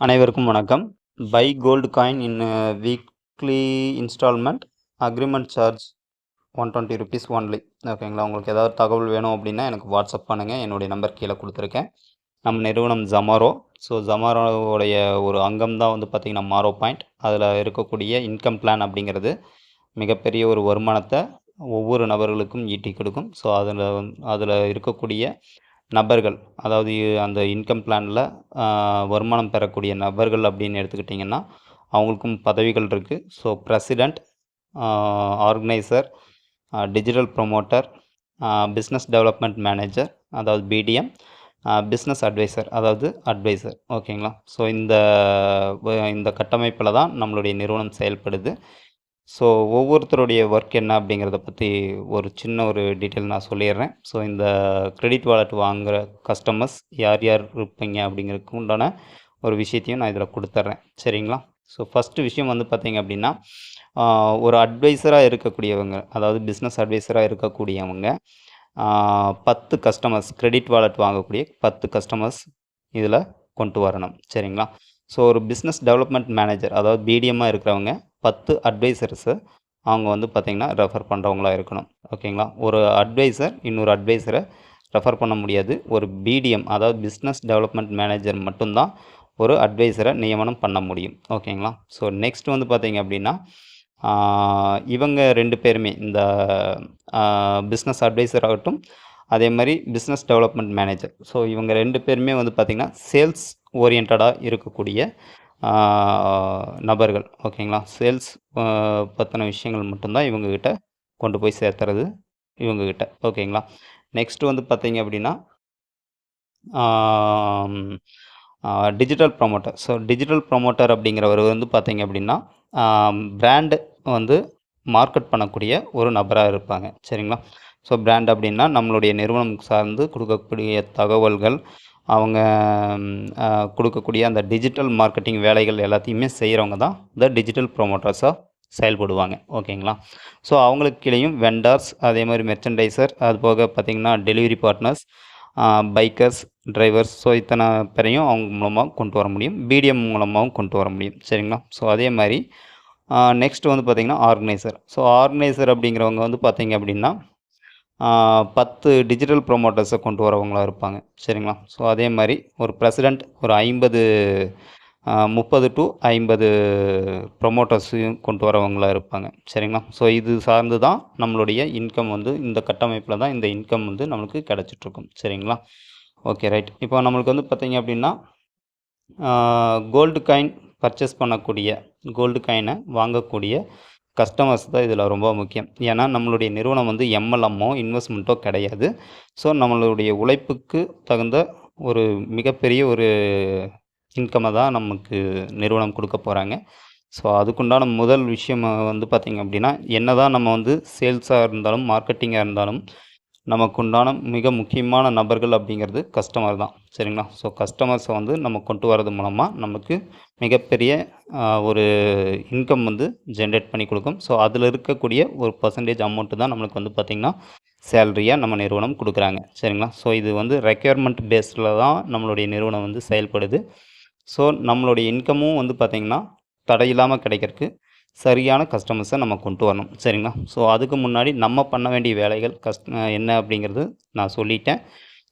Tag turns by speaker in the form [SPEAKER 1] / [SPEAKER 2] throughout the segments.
[SPEAKER 1] அனைவருக்கும் வணக்கம். By gold coin in weekly installment agreement charge ₹120 only. ஓகேங்களா? உங்களுக்கு ஏதாவது தகவல் வேணும் அப்படின்னா எனக்கு வாட்ஸ்அப் பண்ணுங்கள். என்னுடைய நம்பர் கீழே கொடுத்துருக்கேன். நம்ம நிறுவனம் ஜமாரோ. ஸோ ஜமாரோவுடைய ஒரு அங்கம் தான் வந்து பார்த்திங்கன்னா மாரோ பாயிண்ட். அதில் இருக்கக்கூடிய இன்கம் பிளான் அப்படிங்கிறது மிகப்பெரிய ஒரு வருமானத்தை ஒவ்வொரு நபர்களுக்கும் ஈட்டி கொடுக்கும். ஸோ அதில் இருக்கக்கூடிய நபர்கள், அதாவது அந்த இன்கம் பிளானில் வருமானம் பெறக்கூடிய நபர்கள் அப்படின்னு எடுத்துக்கிட்டிங்கன்னா அவங்களுக்கும் பதவிகள் இருக்குது. So president, organiser, digital promoter, business development manager அதாவது பிடிஎம், பிஸ்னஸ் அட்வைசர் அதாவது அட்வைசர். ஓகேங்களா? ஸோ இந்த கட்டமைப்பில் தான் நம்மளுடைய நிறுவனம் செயல்படுது. ஸோ ஒவ்வொருத்தருடைய ஒர்க் என்ன அப்படிங்கிறத பற்றி ஒரு சின்ன ஒரு டீட்டெயில் நான் சொல்லிடுறேன். ஸோ இந்த கிரெடிட் வாலெட் வாங்குகிற கஸ்டமர்ஸ் யார் யார் இருப்பீங்க அப்படிங்கிறதுக்கு உண்டான ஒரு விஷயத்தையும் நான் இதில் கொடுத்துட்றேன். சரிங்களா? ஸோ ஃபஸ்ட்டு விஷயம் வந்து பார்த்திங்க அப்படின்னா, ஒரு அட்வைசராக இருக்கக்கூடியவங்க, அதாவது பிஸ்னஸ் அட்வைசராக இருக்கக்கூடியவங்க 10 கஸ்டமர்ஸ், கிரெடிட் வாலெட் வாங்கக்கூடிய 10 கஸ்டமர்ஸ் இதில் கொண்டு வரணும். சரிங்களா? ஸோ ஒரு பிஸ்னஸ் டெவலப்மெண்ட் மேனேஜர், அதாவது பிடிஎம்மாக இருக்கிறவங்க 10 அட்வைசர்ஸு அவங்க வந்து பார்த்திங்கன்னா ரெஃபர் பண்ணுறவங்களா இருக்கணும். ஓகேங்களா? ஒரு அட்வைசர் இன்னொரு அட்வைசரை ரெஃபர் பண்ண முடியாது. ஒரு பிடிஎம், அதாவது பிஸ்னஸ் டெவலப்மெண்ட் மேனேஜர் மட்டும்தான் ஒரு அட்வைசரை நியமனம் பண்ண முடியும். ஓகேங்களா? ஸோ நெக்ஸ்ட் வந்து பார்த்திங்க அப்படின்னா, இவங்க 2 பேருமே, இந்த பிஸ்னஸ் அட்வைசர் ஆகட்டும், அதே மாதிரி பிஸ்னஸ் டெவலப்மெண்ட் மேனேஜர், ஸோ இவங்க 2 பேருமே வந்து பார்த்திங்கன்னா சேல்ஸ் ஓரியன்டாக இருக்கக்கூடிய நபர்கள். ஓகேங்களா? சேல்ஸ் பற்றின விஷயங்கள் மட்டும்தான் இவங்கக்கிட்ட கொண்டு போய் சேர்த்துறது இவங்கக்கிட்ட. ஓகேங்களா? நெக்ஸ்ட்டு வந்து பார்த்திங்க அப்படின்னா digital promoter. So digital promoter அப்படிங்கிறவர் வந்து பார்த்திங்க அப்படின்னா பிராண்டு வந்து மார்க்கெட் பண்ணக்கூடிய ஒரு நபராக இருப்பாங்க. சரிங்களா? ஸோ பிராண்ட் அப்படின்னா நம்மளுடைய நிறுவனம் சார்ந்து கொடுக்கக்கூடிய தகவல்கள், அவங்க கொடுக்கக்கூடிய அந்த டிஜிட்டல் மார்க்கெட்டிங் வேலைகள் எல்லாத்தையுமே செய்கிறவங்க தான் இந்த டிஜிட்டல் ப்ரொமோட்டர்ஸாக செயல்படுவாங்க. ஓகேங்களா? ஸோ அவங்களுக்கு கீழேயும் வெண்டார்ஸ், அதே மாதிரி மெர்ச்சன்டைசர், அது போக பார்த்திங்கன்னா delivery partners, bikers, drivers, so இத்தனை பேரையும் அவங்க மூலமாக கொண்டு வர முடியும். பிடிஎம் மூலமாகவும் கொண்டு வர முடியும். சரிங்களா? ஸோ அதே மாதிரி நெக்ஸ்ட் வந்து பார்த்திங்கன்னா ஆர்கனைசர். ஸோ ஆர்கனைசர் அப்படிங்கிறவங்க வந்து பார்த்திங்க அப்படின்னா 10 டிஜிட்டல் ப்ரொமோட்டர்ஸை கொண்டு வரவங்களா இருப்பாங்க. சரிங்களா? ஸோ அதே மாதிரி ஒரு பிரசிடெண்ட் ஒரு 30 டு 50 ப்ரொமோட்டர்ஸையும் கொண்டு வரவங்களா இருப்பாங்க. சரிங்களா? ஸோ இது சார்ந்து தான் நம்மளுடைய இன்கம் வந்து, இந்த கட்டமைப்பில் தான் இந்த இன்கம் வந்து நம்மளுக்கு கிடச்சிட்ருக்கும். சரிங்களா? Okay, right. இப்போ நம்மளுக்கு வந்து பார்த்திங்க அப்படின்னா கோல்டு காயின் பர்ச்சேஸ் பண்ணக்கூடிய, கோல்டு காயினை வாங்கக்கூடிய கஸ்டமர்ஸ் தான் இதில் ரொம்ப முக்கியம். ஏன்னா நம்மளுடைய நிறுவனம் வந்து எம்எல்எம்மோ இன்வெஸ்ட்மெண்ட்டோ கிடையாது. ஸோ நம்மளுடைய உழைப்புக்கு தகுந்த ஒரு மிகப்பெரிய ஒரு இன்கம்மை தான் நமக்கு நிறுவனம் கொடுக்க போகிறாங்க. ஸோ அதுக்குண்டான முதல் விஷயம் வந்து பார்த்திங்க அப்படின்னா, என்ன தான் நம்ம வந்து சேல்ஸாக இருந்தாலும் மார்க்கெட்டிங்காக இருந்தாலும் நமக்கு உண்டான மிக முக்கியமான நபர்கள் அப்படிங்கிறது கஸ்டமர் தான். சரிங்களா? ஸோ கஸ்டமர்ஸை வந்து நம்ம கொண்டு வரது மூலமாக நமக்கு மிகப்பெரிய ஒரு இன்கம் வந்து ஜென்ரேட் பண்ணி கொடுக்கும். ஸோ அதில் இருக்கக்கூடிய ஒரு பர்சன்டேஜ் அமௌண்ட்டு தான் நம்மளுக்கு வந்து பார்த்திங்கன்னா சேலரியாக நம்ம நிறுவனம் கொடுக்குறாங்க. சரிங்களா? ஸோ இது வந்து ரெக்யர்மெண்ட் பேஸில் தான் நம்மளுடைய நிறுவனம் வந்து செயல்படுது. ஸோ நம்மளுடைய இன்கமும் வந்து பார்த்திங்கன்னா தடையில்லாமல் கிடைக்கிறதுக்கு சரியான கஸ்டமர்ஸை நம்ம கொண்டு வரணும். சரிங்களா? ஸோ அதுக்கு முன்னாடி நம்ம பண்ண வேண்டிய வேலைகள் என்ன அப்படிங்கிறது நான் சொல்லிட்டேன்.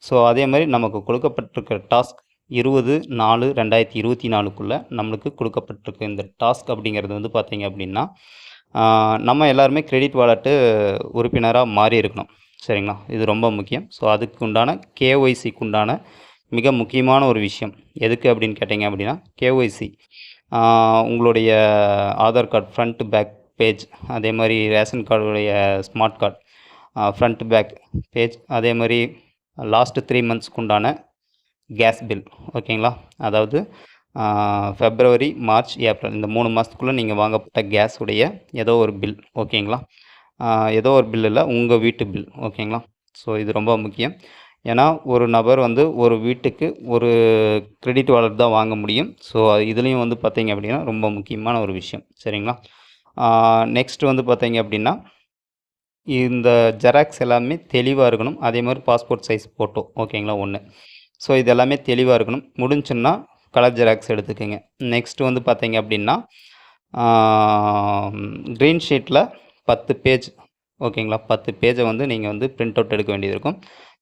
[SPEAKER 1] ஸோ அதே மாதிரி நமக்கு கொடுக்கப்பட்டிருக்கிற டாஸ்க் 20/4/2024க்குள்ளே நம்மளுக்கு கொடுக்கப்பட்டிருக்க இந்த டாஸ்க் அப்படிங்கிறது வந்து பார்த்திங்க அப்படின்னா, நம்ம எல்லாருமே கிரெடிட் வாலெட்டு உறுப்பினராக மாறி இருக்கணும். சரிங்களா? இது ரொம்ப முக்கியம். ஸோ அதுக்கு உண்டான கேஒய்சிக்கு உண்டான மிக முக்கியமான ஒரு விஷயம் எதுக்கு அப்படின்னு கேட்டிங்க அப்படின்னா, கேஒய்சி உங்களுடைய Aadhaar card front back page, அதே மாதிரி ரேஷன் கார்டுடைய smart card front back page, அதே மாதிரி லாஸ்ட்டு 3 மந்த்ஸ்க்கு உண்டான கேஸ் பில். ஓகேங்களா? அதாவது ஃபெப்ரவரி, மார்ச், ஏப்ரல் இந்த 3 மாதத்துக்குள்ளே நீங்கள் வாங்கப்பட்ட கேஸ் உடைய ஏதோ ஒரு பில். ஓகேங்களா? ஏதோ ஒரு பில் இல்லை, உங்கள் வீட்டு பில். ஓகேங்களா? ஸோ இது ரொம்ப முக்கியம். ஏன்னா ஒரு நபர் வந்து ஒரு வீட்டுக்கு ஒரு கிரெடிட் வாலெட் தான் வாங்க முடியும். ஸோ இதுலேயும் வந்து பார்த்திங்க அப்படின்னா ரொம்ப முக்கியமான ஒரு விஷயம். சரிங்களா? நெக்ஸ்ட்டு வந்து பார்த்திங்க அப்படின்னா, இந்த ஜெராக்ஸ் எல்லாமே தெளிவாக இருக்கணும். அதே மாதிரி பாஸ்போர்ட் சைஸ் ஃபோட்டோ. ஓகேங்களா? 1. ஸோ இது எல்லாமே தெளிவாக இருக்கணும். முடிஞ்சுன்னா கலர் ஜெராக்ஸ் எடுத்துக்கோங்க. நெக்ஸ்ட் வந்து பார்த்தீங்க அப்படின்னா க்ரீன் ஷீட்டில் 10 பேஜ் ஓகேங்களா, 10 பேஜை வந்து நீங்கள் வந்து பிரிண்ட் அவுட் எடுக்க வேண்டியது இருக்கும்.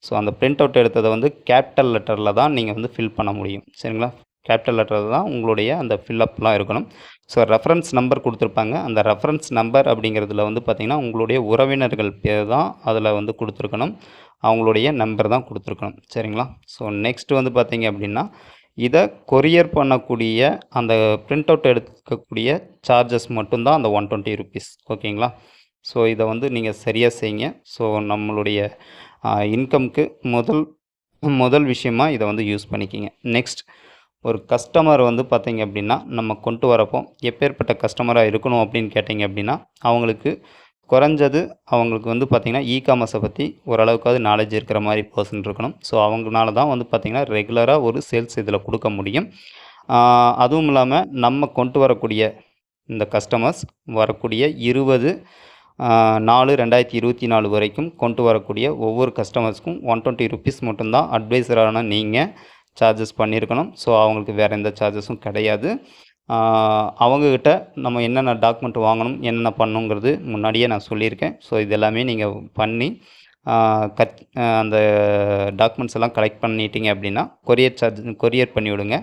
[SPEAKER 1] ஸோ அந்த பிரிண்ட் அவுட் எடுத்ததை வந்து கேபிட்டல் லெட்டரில் தான் நீங்கள் வந்து ஃபில் பண்ண முடியும். சரிங்களா, கேபிட்டல் லெட்டரில் தான் உங்களுடைய அந்த ஃபில்லப்லாம் இருக்கணும். ஸோ ரெஃபரன்ஸ் நம்பர் கொடுத்துருப்பாங்க. அந்த ரெஃபரன்ஸ் நம்பர் அப்படிங்கிறதுல வந்து பார்த்திங்கன்னா உங்களுடைய உறவினர்கள் பேர் தான் அதில் வந்து கொடுத்துருக்கணும், அவங்களுடைய நம்பர் தான் கொடுத்துருக்கணும். சரிங்களா. ஸோ நெக்ஸ்ட் வந்து பார்த்திங்க அப்படின்னா இதை கொரியர் பண்ணக்கூடிய அந்த பிரிண்ட் அவுட் எடுக்கக்கூடிய சார்ஜஸ் மட்டும்தான் அந்த 120 ருபீஸ். ஓகேங்களா. ஸோ இதை வந்து நீங்கள் சரியாக செய்யுங்க. ஸோ நம்மளுடைய இன்கம்க்கு முதல் விஷயமா இதை வந்து யூஸ் பண்ணிக்கிங்க. நெக்ஸ்ட், ஒரு கஸ்டமர் வந்து பார்த்திங்க அப்படின்னா நம்ம கொண்டு வரப்போ எப்பேற்பட்ட கஸ்டமராக இருக்கணும் அப்படின்னு கேட்டிங்க அப்படின்னா அவங்களுக்கு குறைஞ்சது அவங்களுக்கு வந்து பார்த்திங்கன்னா இ-காமர்ஸை பற்றி ஓரளவுக்காவது நாலேஜ் இருக்கிற மாதிரி பர்சன் இருக்கணும். ஸோ அவங்களால தான் வந்து பார்த்திங்கன்னா ரெகுலராக ஒரு சேல்ஸ் இதில் கொடுக்க முடியும். அதுவும் இல்லாமல் நம்ம கொண்டு வரக்கூடிய இந்த கஸ்டமர்ஸ் வரக்கூடிய 20/4/2024 வரைக்கும் கொண்டு வரக்கூடிய ஒவ்வொரு கஸ்டமர்ஸ்க்கும் 120 ருபீஸ் மட்டும்தான் அட்வைசரான நீங்கள் சார்ஜஸ் பண்ணியிருக்கணும். ஸோ அவங்களுக்கு வேறு எந்த சார்ஜஸும் கிடையாது. அவங்கக்கிட்ட நம்ம என்னென்ன டாக்குமெண்ட் வாங்கணும், என்னென்ன பண்ணணுங்கிறது முன்னாடியே நான் சொல்லியிருக்கேன். ஸோ இது எல்லாமே நீங்கள் பண்ணி அந்த டாக்குமெண்ட்ஸ் எல்லாம் கலெக்ட் பண்ணிட்டீங்க அப்படின்னா கொரியர் பண்ணிவிடுங்க.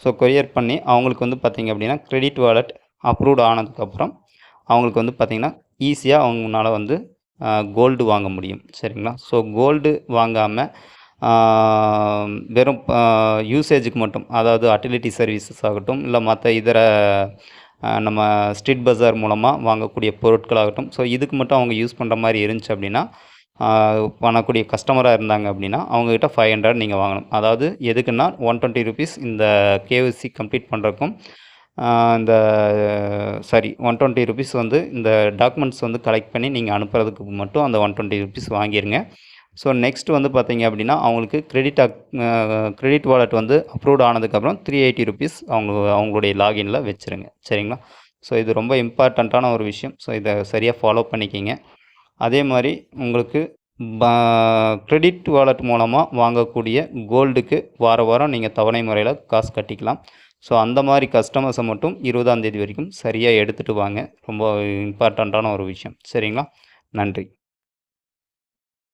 [SPEAKER 1] ஸோ கொரியர் பண்ணி அவங்களுக்கு வந்து பார்த்திங்க அப்படின்னா கிரெடிட் வாலெட் அப்ரூவ்ட் ஆனதுக்கப்புறம் அவங்களுக்கு வந்து பார்த்திங்கன்னா ஈஸியாக அவங்களால வந்து கோல்டு வாங்க முடியும். சரிங்களா. ஸோ கோல்டு வாங்காமல் வெறும் யூசேஜுக்கு மட்டும், அதாவது அட்டிலிட்டி சர்வீசஸ் ஆகட்டும், இல்லை மற்ற இதர நம்ம ஸ்ட்ரீட் பஜார் மூலமாக வாங்கக்கூடிய பொருட்களாகட்டும், ஸோ இதுக்கு மட்டும் அவங்க யூஸ் பண்ணுற மாதிரி இருந்துச்சு அப்படின்னா பண்ணக்கூடிய கஸ்டமராக இருந்தாங்க அப்படின்னா அவங்கக்கிட்ட 500 நீங்கள் வாங்கணும். அதாவது எதுக்குன்னா 120 ருபீஸ் இந்த கேஒய்சி கம்ப்ளீட் பண்ணுறக்கும் இந்த 120 ருபீஸ் வந்து இந்த டாக்குமெண்ட்ஸ் வந்து கலெக்ட் பண்ணி நீங்கள் அனுப்புறதுக்கு மட்டும் அந்த 120 ருபீஸ் வாங்கிடுங்க. ஸோ நெக்ஸ்ட் வந்து பார்த்திங்க அப்படின்னா அவங்களுக்கு கிரெடிட் வாலெட் வந்து அப்ரூவ்ட் ஆனதுக்கப்புறம் 380 ருபீஸ் அவங்களுடைய லாகினில் வச்சுருங்க. சரிங்களா. ஸோ இது ரொம்ப இம்பார்ட்டண்ட்டான ஒரு விஷயம். ஸோ இதை சரியாக ஃபாலோ பண்ணிக்கிங்க. அதே மாதிரி உங்களுக்கு கிரெடிட் வாலெட் மூலமாக வாங்கக்கூடிய கோல்டுக்கு வாரம் நீங்கள் தவணை முறையில் காசு கட்டிக்கலாம். ஸோ அந்த மாதிரி கஸ்டமர்ஸை மட்டும் 20ஆம் தேதி வரைக்கும் சரியாக எடுத்துகிட்டு வாங்க. ரொம்ப இம்பார்ட்டண்ட்டான ஒரு விஷயம். சரிங்களா. நன்றி.